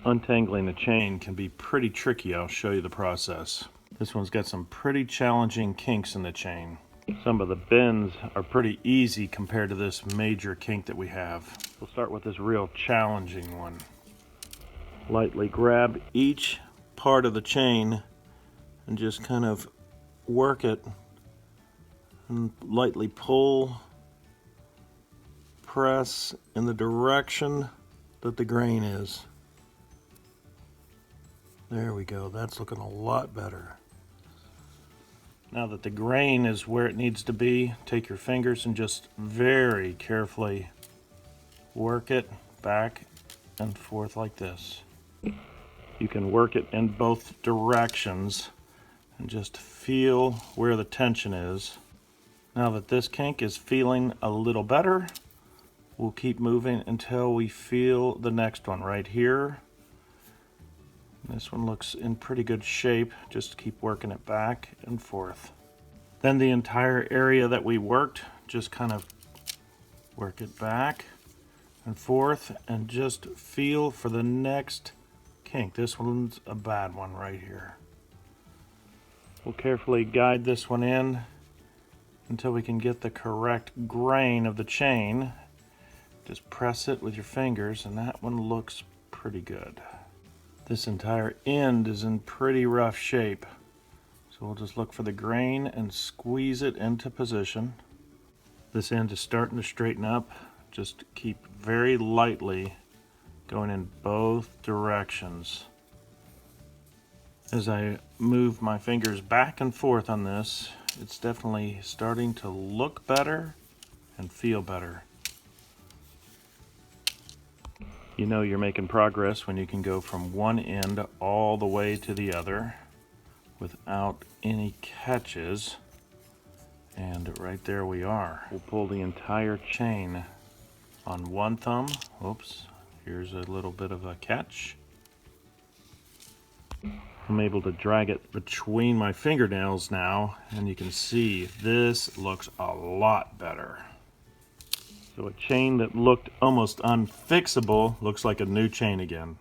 Untangling a chain can be pretty tricky. I'll show you the process. This one's got some pretty challenging kinks in the chain. Some of the bends are pretty easy compared to this major kink that we have. We'll start with this real challenging one. Lightly grab each part of the chain and just kind of work it and lightly pull, press in the direction that the grain is. There we go, that's looking a lot better. Now that the grain is where it needs to be, take your fingers and just very carefully work it back and forth like this. You can work it in both directions and just feel where the tension is. Now that this kink is feeling a little better, we'll keep moving until we feel the next one right here. This one looks in pretty good shape. Just keep working it back and forth. Then the entire area that we worked, just kind of work it back and forth and just feel for the next kink. This one's a bad one right here. We'll carefully guide this one in until we can get the correct grain of the chain. Just press it with your fingers and that one looks pretty good. This entire end is in pretty rough shape. So we'll just look for the grain and squeeze it into position. This end is starting to straighten up. Just keep very lightly going in both directions. As I move my fingers back and forth on this, it's definitely starting to look better and feel better. You know you're making progress when you can go from one end all the way to the other without any catches. And right there we are. We'll pull the entire chain on one thumb. Oops, here's a little bit of a catch. I'm able to drag it between my fingernails now, and you can see this looks a lot better. So a chain that looked almost unfixable looks like a new chain again.